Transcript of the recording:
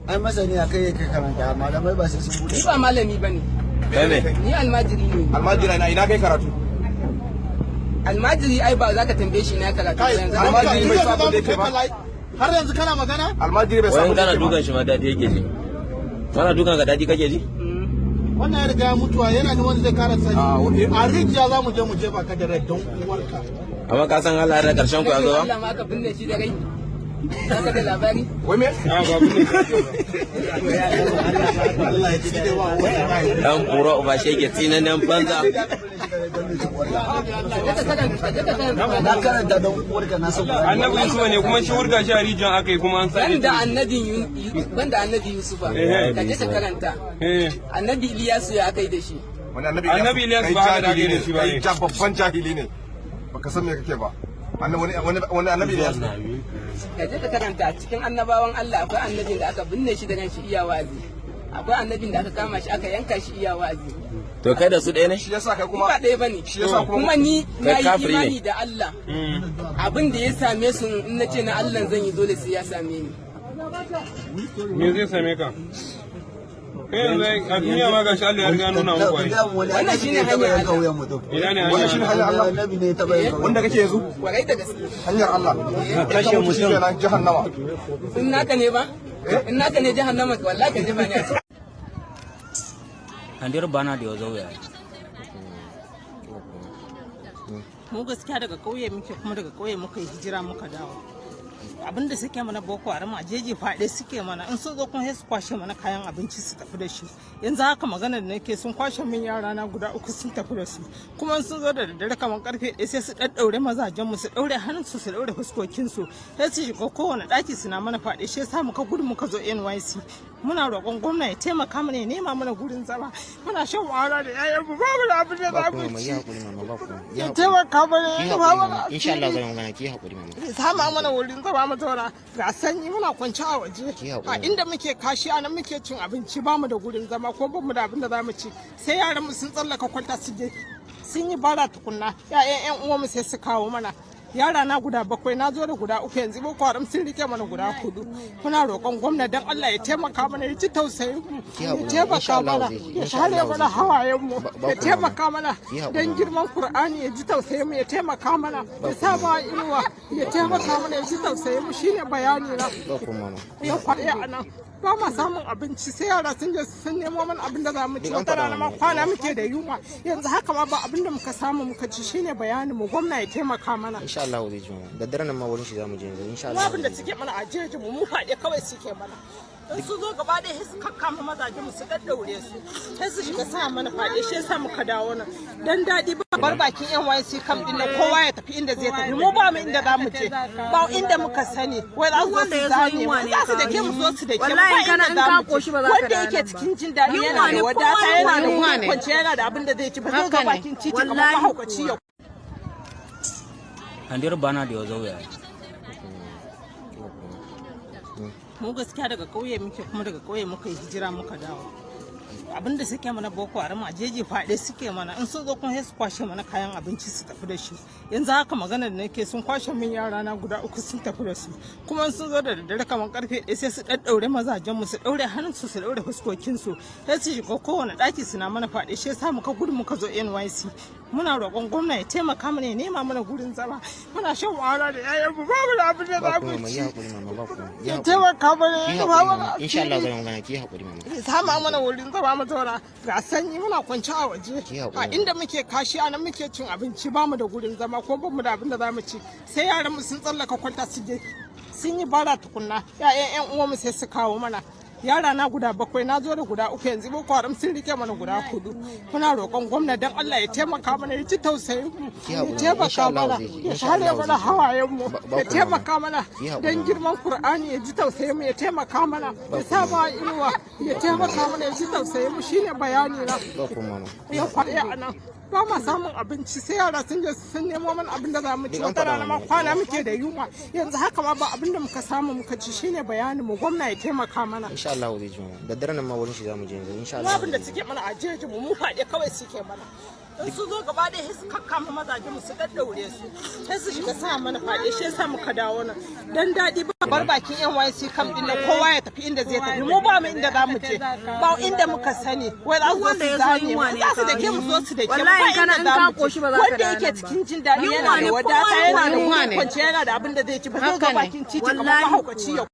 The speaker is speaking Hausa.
ai masani a kai yake karanta malamai ba sai sun bude. Ni ba malami bane. Ni almajiri ne. Almajiri na ina kai karatu? Almajiri ai ba za ka tambaye shi na karatu yanzu. Almajiri bai san da yake ba. Har yanzu kana magana? Almajiri bai san da yake ba. Kana dukan shi ma dadi yake ji. Kana dukan ga dadi kake ji? Wannan ya riga mutuwa yana da wanda zai kara sani. A rijiya za mu je mu jefa ka da rai don uwarka. Amma ka san Allah da karshen ku ya zo ba? Allah ma ka binne shi da rai. Ka da labari? Wai me? ba binne. Dan kuro ba shege tsinannen banza. Na karanta don uwarka na san. Annabi Yusuf ne kuma shi wurga shi a rijiyar aka yi kuma an sani. Banda annabi Yusufa. Ka je ka karanta. Annabi Iliyasu ya kai da shi. Annabi Iliyasu ba da da shi ba ne. Kai babban jahili ne. Baka san me kake ba. Wani annabi Iliyasu. Ka je ka karanta cikin annabawan Allah akwai annabin da aka binne shi da shi iya wazi. Akwai annabin da aka kama shi aka yanka shi iya wazi. To kai da su ɗaya ne? Shi yasa kai kuma ba ɗaya bane. Shi yasa kuma ni na yi imani da Allah. Abin da ya same su in na ce na Allah zan yi dole sai ya same ni. Me zai same ka? Kai yanzu a duniya ma gashi Allah ya riga nuna muku ai. Wannan shine hanyar Allah. Ina ne wannan shine hanyar Allah. Annabi ne ta bayyana. Wanda kake yanzu? Kwarai da gaske. Hanyar Allah. Kashe mutum. Kenan jahannama. In naka ne ba? In naka ne jahannama wallahi ka jefa ni a ciki. Andir bana da yazo ya. Mu gaskiya daga kauye muke kuma daga kauye muka yi hijira muka dawo. Abinda suke mana Boko Haram a jeji faɗe suke mana in sun zo kuma sai su kwashe mana kayan abinci su tafi da shi. Yanzu haka magana da nake sun kwashe min yara na guda 3 sun tafi da su. Kuma sun zo da daddare kamar karfe 1 sai su daddaure mazajen mu su daure hannun su daure fuskokin su. Sai su shiga kowane daki suna mana faɗe shi yasa muka gudu muka zo NYC. Muna roƙon gwamna ya taimaka mana ya nema mana gurin zama. Muna shan wahala da yayan mu babu da abin da za mu ci. Ya taimaka mana. Insha Allah zan magana ki hakuri mama. Ya sama mana wurin zama mu zauna ga sanyi muna kwanci a waje. A inda muke kashi anan muke cin abinci bamu da gurin zama ko bamu da abin da za mu ci. Sai yaran mu sun tsallaka kwanta su je sun yi bara tukunna. Ƴan uwan mu sai su kawo mana. Yara na guda 7 na zo da guda 3 yanzu Boko Haram sun rike mana guda 4 muna roƙon gwamnati dan Allah ya taimaka mana ya ji tausayin mu ya taimaka mana ya share mana hawayen mu ya taimaka mana dan girman Qur'ani ya ji tausayin mu ya taimaka mana ya sa ba inuwa ya taimaka mana ya ji tausayin mu shine bayani na ya faɗi anan ba ma samun abinci sai yara sun je sun nemo mana abin da za mu ci wata rana ma kwana muke da yunwa yanzu haka ma ba abin da muka samu muka ci shine bayanin mu gwamna ya taimaka mana insha Allah zai ji mu da daren nan ma wurin shi zamu je yanzu insha Allah abin da suke mana a jeji mu faɗe kawai suke mana in su zo gaba ɗaya sai su kakkama mazaje mu su daddaure su sai su shiga sa mana faɗe shi yasa muka dawo nan dan daɗi ba bar bakin NYC kam din nan kowa ya tafi inda zai tafi mu ba mu inda za mu je ba inda muka sani wai za su zo su zane mu za su dake mu zo su dake mu ba inda za mu je wanda yake cikin jin daɗi yana da wadata yana da wurin kwance yana da abin da zai ci ba zai zo bakin titi kamar mahaukaci ya Andir bana da yazo ya. Mu gaskiya daga kauye muke kuma daga kauye muka yi hijira muka dawo. Abinda suke mana Boko Haram a jeji faɗe suke mana in sun zo kuma sai su kwashe mana kayan abinci su tafi da shi. Yanzu haka magana da nake sun kwashe min yara na guda 3 sun tafi da su. Kuma sun zo da daddare kamar karfe 1 sai su daddaure mazajen mu su daure hannun su daure fuskokin su. Sai su shiga kowane daki suna mana faɗe shi yasa muka gudu muka zo NYC. Muna roƙon gwamna ya taimaka mana ya nema mana gurin zama. Muna shan wahala da yayan mu babu da abin da za mu ci. Ya taimaka mana. Insha Allah zan magana ki hakuri mama. Ya sama mana wurin zama mu zauna ga sanyi muna kwanci a waje. A inda muke kashi anan muke cin abinci bamu da gurin zama ko bamu da abin da za mu ci. Sai yaran mu sun tsallaka kwanta su je sun yi bara tukunna. Ƴan uwan mu sai su kawo mana. Yara na guda 7 na zo da guda 3 yanzu Boko Haram sun rike mana guda 4 muna roƙon gwamnati dan Allah ya taimaka mana ya ji tausayin mu ya taimaka mana ya share mana hawayen mu ya taimaka mana dan girman Qur'ani ya ji tausayin mu ya taimaka mana ya sa ba inuwa ya taimaka mana ya ji tausayin mu shine bayani na ya faɗi anan ba ma samun abinci sai yara sun je sun nemo mana abin da za mu ci wata rana ma kwana muke da yunwa yanzu haka ma ba abin da muka samu muka ci shine bayanin mu gwamna ya taimaka mana insha Allah zai ji mu da daren nan ma wurin shi zamu je yanzu insha Allah abin da suke mana a jeji mu faɗe kawai suke mana in su zo gaba da su kakkama mazaje mu su daddaure su sai su shiga sa mana faɗi shi yasa muka dawo nan dan daɗi ba bar bakin yan YC kam din nan kowa ya tafi inda zai tafi mu ba mu inda za mu je ba inda muka sani wai za su zane mu za su dake mu zo su dake mu ba inda za mu je wanda yake cikin jin daɗi yana da wadata yana da kwanciya yana da abin da zai ci ba zai zo bakin titi kamar mahaukaci ya